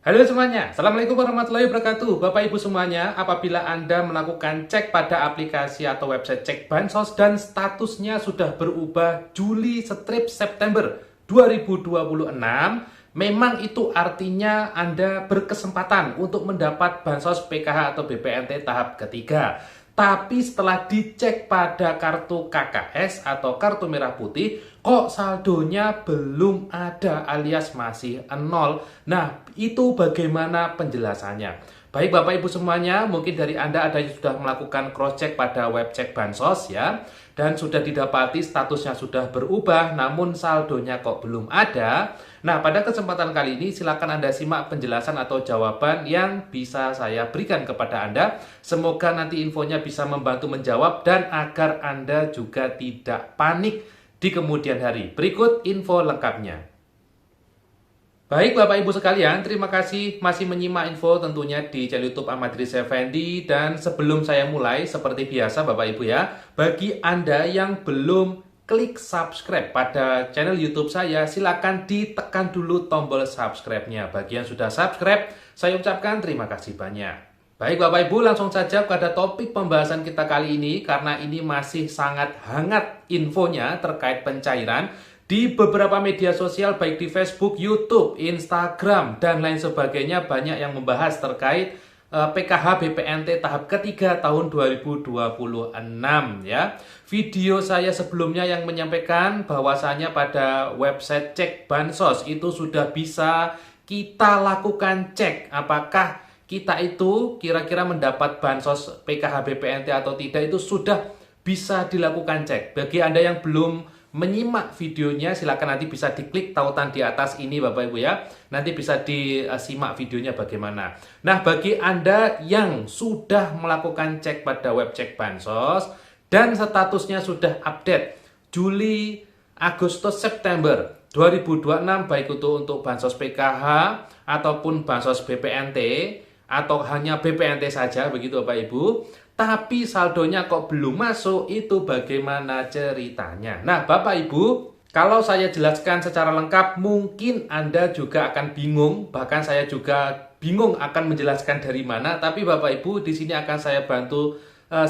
Halo semuanya, Assalamualaikum warahmatullahi wabarakatuh. Bapak Ibu semuanya, apabila Anda melakukan cek pada aplikasi atau website cek bansos dan statusnya sudah berubah Juli strip September 2026, memang itu artinya Anda berkesempatan untuk mendapat bansos PKH atau BPNT tahap ketiga. Tapi setelah dicek pada kartu KKS atau kartu merah putih, kok saldonya belum ada alias masih nol. Nah, itu bagaimana penjelasannya? Baik Bapak Ibu semuanya, mungkin dari Anda ada yang sudah melakukan cross check pada web cek bansos ya, dan sudah didapati statusnya sudah berubah, namun saldonya kok belum ada. Nah, pada kesempatan kali ini silakan Anda simak penjelasan atau jawaban yang bisa saya berikan kepada Anda. Semoga nanti infonya bisa membantu menjawab dan agar Anda juga tidak panik di kemudian hari. Berikut info lengkapnya. Baik Bapak Ibu sekalian, terima kasih masih menyimak info tentunya di channel YouTube Ahmad Riz Effendi. Dan sebelum saya mulai, seperti biasa Bapak Ibu ya, bagi Anda yang belum klik subscribe pada channel YouTube saya, silakan ditekan dulu tombol subscribe-nya. Bagi yang sudah subscribe, saya ucapkan terima kasih banyak. Baik Bapak Ibu, langsung saja pada topik pembahasan kita kali ini, karena ini masih sangat hangat infonya terkait pencairan di beberapa media sosial baik di Facebook, YouTube, Instagram, dan lain sebagainya. Banyak yang membahas terkait PKH BPNT tahap ketiga tahun 2026 ya. Video saya sebelumnya yang menyampaikan bahwasanya pada website cek bansos itu sudah bisa kita lakukan cek apakah kita itu kira-kira mendapat bansos PKH BPNT atau tidak, itu sudah bisa dilakukan cek. Bagi Anda yang belum menyimak videonya, silakan nanti bisa diklik tautan di atas ini Bapak Ibu ya. Nanti bisa disimak videonya bagaimana. Nah, bagi Anda yang sudah melakukan cek pada web cek bansos dan statusnya sudah update Juli, Agustus, September 2026, baik itu untuk bansos PKH ataupun bansos BPNT atau hanya BPNT saja begitu Bapak Ibu, tapi saldonya kok belum masuk, itu bagaimana ceritanya? Nah, Bapak Ibu, kalau saya jelaskan secara lengkap, mungkin Anda juga akan bingung, bahkan saya juga bingung akan menjelaskan dari mana, tapi Bapak Ibu di sini akan saya bantu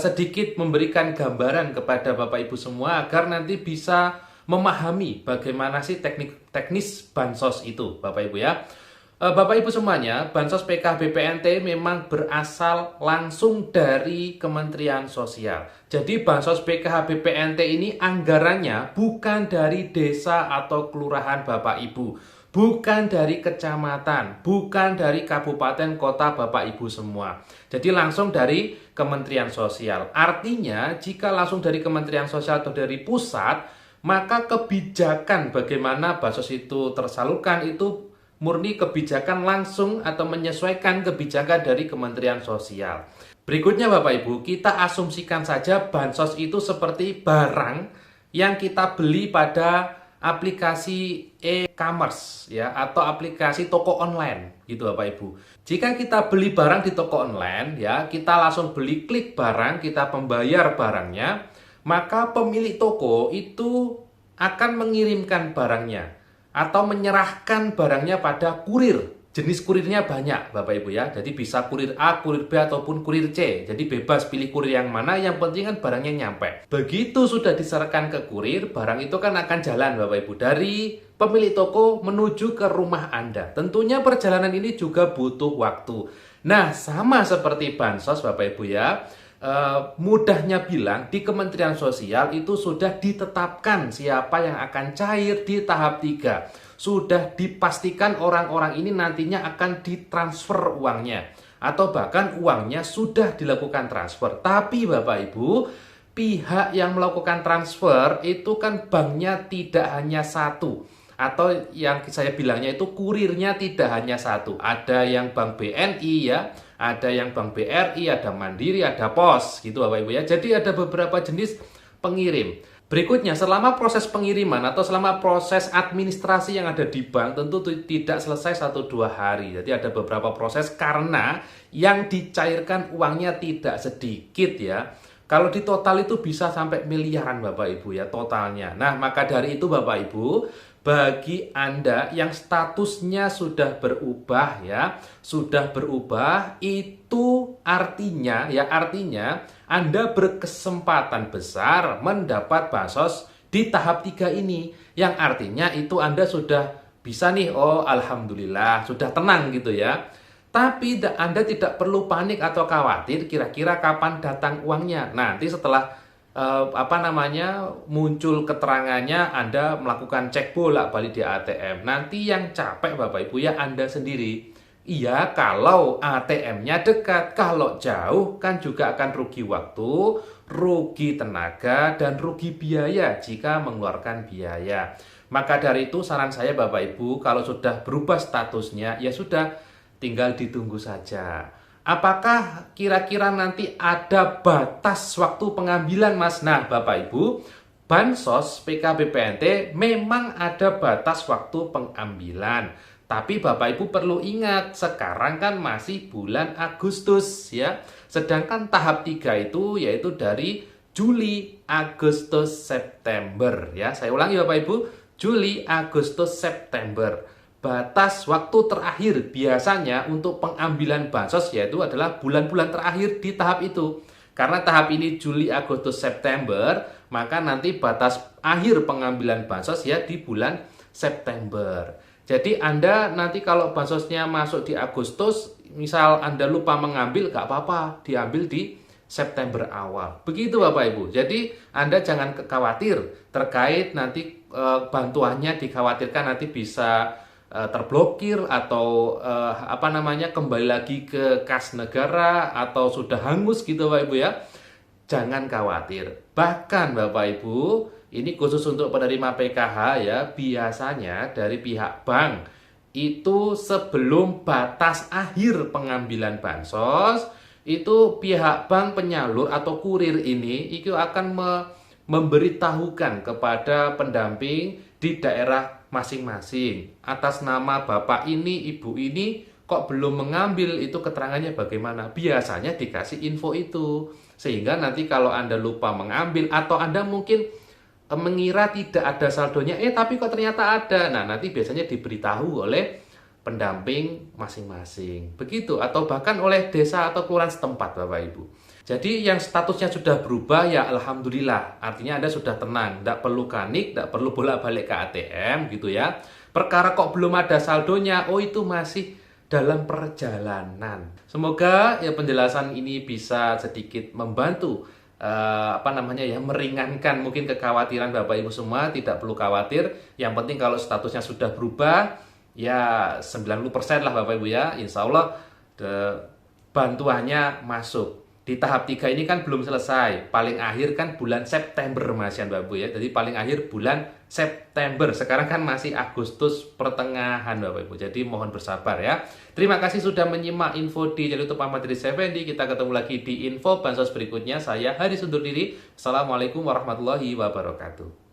sedikit memberikan gambaran kepada Bapak Ibu semua agar nanti bisa memahami bagaimana sih teknis bansos itu, Bapak Ibu ya. Bapak Ibu semuanya, bansos PKH BPNT memang berasal langsung dari Kementerian Sosial. Jadi bansos PKH BPNT ini anggarannya bukan dari desa atau kelurahan Bapak Ibu, bukan dari kecamatan, bukan dari kabupaten kota Bapak Ibu semua. Jadi langsung dari Kementerian Sosial. Artinya jika langsung dari Kementerian Sosial atau dari pusat, maka kebijakan bagaimana bansos itu tersalurkan itu murni kebijakan langsung atau menyesuaikan kebijakan dari Kementerian Sosial. Berikutnya Bapak Ibu, kita asumsikan saja bansos itu seperti barang yang kita beli pada aplikasi e-commerce ya, atau aplikasi toko online gitu Bapak Ibu. Jika kita beli barang di toko online ya, kita langsung beli, klik barang, kita membayar barangnya, maka pemilik toko itu akan mengirimkan barangnya atau menyerahkan barangnya pada kurir. Jenis kurirnya banyak Bapak Ibu ya. Jadi bisa kurir A, kurir B, ataupun kurir C. Jadi bebas pilih kurir yang mana, yang penting kan barangnya nyampe. Begitu sudah diserahkan ke kurir, barang itu kan akan jalan Bapak Ibu dari pemilik toko menuju ke rumah Anda. Tentunya perjalanan ini juga butuh waktu. Nah, sama seperti bansos Bapak Ibu ya. Mudahnya bilang di Kementerian Sosial itu sudah ditetapkan siapa yang akan cair di tahap 3. Sudah dipastikan orang-orang ini nantinya akan ditransfer uangnya, atau bahkan uangnya sudah dilakukan transfer. Tapi Bapak Ibu, pihak yang melakukan transfer itu kan banknya tidak hanya satu, atau yang saya bilangnya itu kurirnya tidak hanya satu. Ada yang bank BNI ya, ada yang bank BRI, ada Mandiri, ada POS gitu Bapak Ibu ya. Jadi ada beberapa jenis pengirim. Berikutnya, selama proses pengiriman atau selama proses administrasi yang ada di bank tentu tidak selesai 1-2 hari. Jadi ada beberapa proses karena yang dicairkan uangnya tidak sedikit ya. Kalau di total itu bisa sampai miliaran Bapak Ibu ya totalnya. Nah, maka dari itu Bapak Ibu, Bagi Anda yang statusnya sudah berubah ya, sudah berubah, itu artinya Anda berkesempatan besar mendapat bansos di tahap 3 ini. Yang artinya itu Anda sudah bisa nih, oh alhamdulillah, sudah tenang gitu ya. Tapi Anda tidak perlu panik atau khawatir kira-kira kapan datang uangnya. Nanti setelah muncul keterangannya, Anda melakukan cek bolak-balik di ATM. Nanti yang capek Bapak Ibu ya Anda sendiri. Iya, kalau ATM-nya dekat, kalau jauh kan juga akan rugi waktu, rugi tenaga, dan rugi biaya jika mengeluarkan biaya. Maka dari itu saran saya Bapak Ibu, kalau sudah berubah statusnya, ya sudah, tinggal ditunggu saja. Apakah kira-kira nanti ada batas waktu pengambilan, Mas? Nah, Bapak Ibu, Bansos PKBPNT memang ada batas waktu pengambilan. Tapi Bapak Ibu perlu ingat, sekarang kan masih bulan Agustus ya. Sedangkan tahap 3 itu yaitu dari Juli, Agustus, September ya. Saya ulangi Bapak Ibu, Juli, Agustus, September. Batas waktu terakhir biasanya untuk pengambilan bansos yaitu adalah bulan-bulan terakhir di tahap itu. Karena tahap ini Juli, Agustus, September, maka nanti batas akhir pengambilan bansos ya di bulan September. Jadi Anda nanti kalau bansosnya masuk di Agustus, misal Anda lupa mengambil, gak apa-apa, diambil di September awal. Begitu Bapak Ibu. Jadi Anda jangan khawatir terkait nanti bantuannya, dikhawatirkan nanti bisa terblokir atau kembali lagi ke kas negara atau sudah hangus gitu Bapak Ibu ya. Jangan khawatir. Bahkan Bapak Ibu, ini khusus untuk penerima PKH ya, biasanya dari pihak bank itu sebelum batas akhir pengambilan bansos, itu pihak bank penyalur atau kurir ini itu akan memberitahukan kepada pendamping di daerah masing-masing atas nama bapak ini, ibu ini kok belum mengambil, itu keterangannya bagaimana. Biasanya dikasih info itu, sehingga nanti kalau Anda lupa mengambil atau Anda mungkin mengira tidak ada saldonya, tapi kok ternyata ada, nah nanti biasanya diberitahu oleh pendamping masing-masing begitu, atau bahkan oleh desa atau kelurahan setempat Bapak Ibu. Jadi yang statusnya sudah berubah ya alhamdulillah, artinya Anda sudah tenang, tidak perlu panik, tidak perlu bolak-balik ke ATM gitu ya. Perkara kok belum ada saldonya, oh itu masih dalam perjalanan. Semoga ya penjelasan ini bisa sedikit membantu meringankan mungkin kekhawatiran Bapak Ibu semua. Tidak perlu khawatir, yang penting kalau statusnya sudah berubah ya 90% lah Bapak Ibu ya, insya Allah bantuannya masuk. Di tahap 3 ini kan belum selesai, paling akhir kan bulan September Mas Bapak Ibu ya. Jadi paling akhir bulan September. Sekarang kan masih Agustus pertengahan Bapak Ibu. Jadi mohon bersabar ya. Terima kasih sudah menyimak info di channel YouTube Ahmad Idris Effendi. Kita ketemu lagi di info bansos berikutnya. Saya Haris undur diri. Assalamualaikum warahmatullahi wabarakatuh.